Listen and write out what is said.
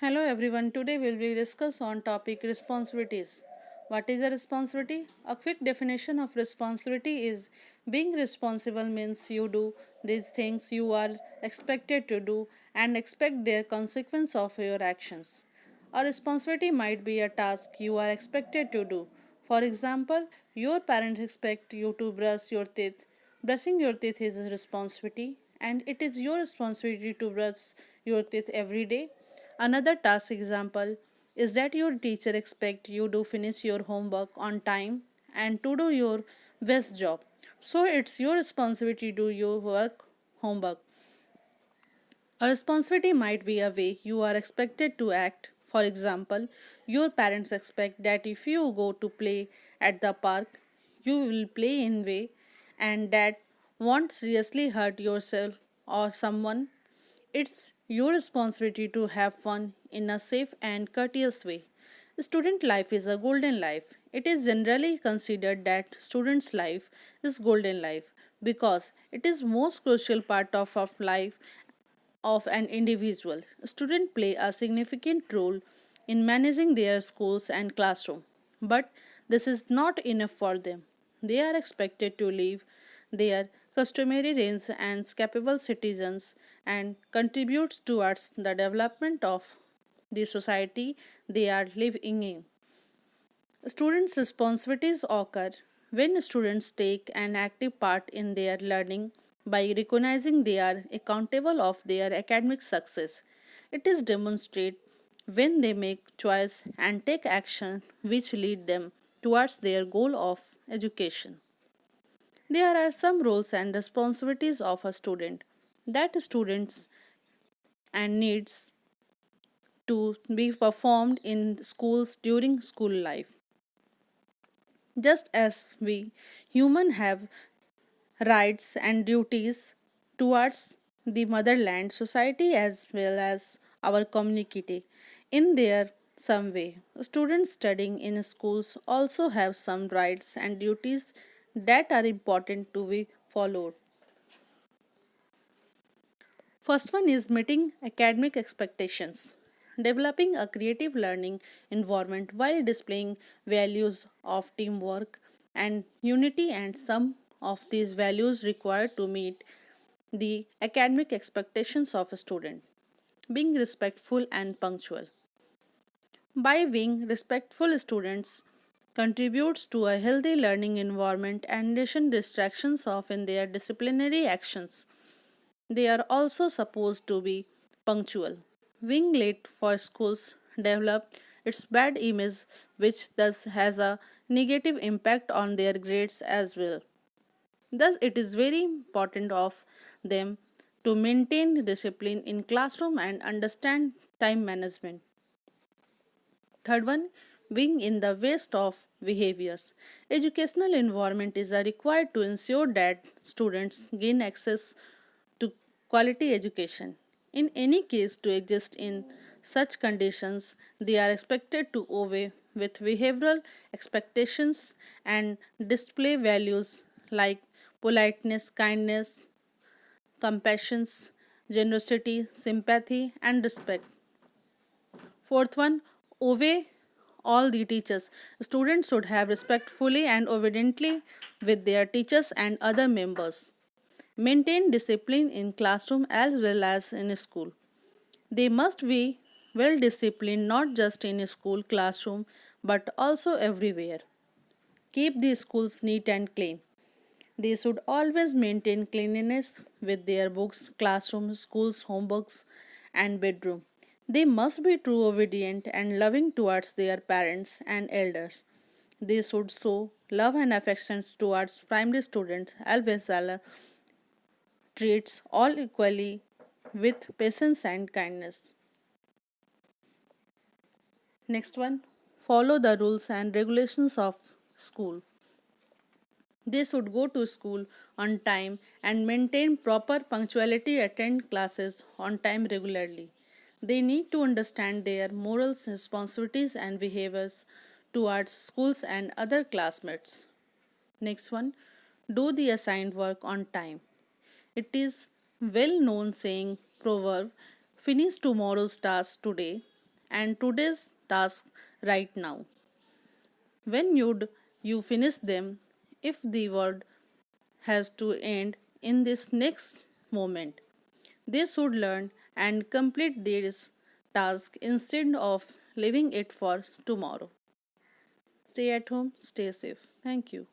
Hello everyone. Today we will discuss on topic responsibilities. What is a responsibility? A quick definition of responsibility is being responsible means you do these things you are expected to do and expect their consequence of your actions. A responsibility might be a task you are expected to do. For example, your parents expect you to brush your teeth. Brushing your teeth is a responsibility and it is your responsibility to brush your teeth every day. Another task example is that your teacher expect you to finish your homework on time and to do your best job. So it's your responsibility to do your work homework. A responsibility might be a way you are expected to act. For example, your parents expect that if you go to play at the park, you will play in way and that won't seriously hurt yourself or someone. It's your responsibility to have fun in a safe and courteous way. Student life is a golden life. It is generally considered that student's life is golden life because it is most crucial part of life of an individual. Students play a significant role in managing their schools and classroom. But this is not enough for them. They are expected to live their customary range as capable citizens and contribute towards the development of the society they are living in. Students' responsibilities occur when students take an active part in their learning by recognizing they are accountable of their academic success. It is demonstrated when they make choice and take action which lead them towards their goal of education. There are some roles and responsibilities of a student that students and needs to be performed in schools during school life. Just as we human have rights and duties towards the motherland society as well as our community in their some way. Students studying in schools also have some rights and duties that are important to be followed. First one is meeting academic expectations. Developing a creative learning environment while displaying values of teamwork and unity, and some of these values required to meet the academic expectations of a student. Being respectful and punctual. By being respectful, students contributes to a healthy learning environment and lessen distractions of in their disciplinary actions. They are also supposed to be punctual. Being late for schools develop its bad image, which thus has a negative impact on their grades as well. Thus, it is very important of them to maintain discipline in classroom and understand time management. Third one, being in the waste of behaviors. Educational environment is required to ensure that students gain access to quality education. In any case, to exist in such conditions, they are expected to obey with behavioral expectations and display values like politeness, kindness, compassion, generosity, sympathy, and respect. Fourth one, obey all the teachers. Students should have respectfully and obediently with their teachers and other members. Maintain discipline in classroom as well as in school. They must be well disciplined not just in school classroom but also everywhere. Keep the schools neat and clean. They should always maintain cleanliness with their books, classroom, schools, homebooks, and bedroom. They must be true obedient and loving towards their parents and elders. They should show love and affection towards primary students as well as treats all equally with patience and kindness. Next one, follow the rules and regulations of school. They should go to school on time and maintain proper punctuality, attend classes on time regularly. They need to understand their morals, responsibilities, and behaviors towards schools and other classmates. Next one, do the assigned work on time. It is well known saying proverb, finish tomorrow's task today. and today's task right now. When you finish them, if the world has to end in this next moment, they should learn and complete this task instead of leaving it for tomorrow. Stay at home, stay safe. Thank you.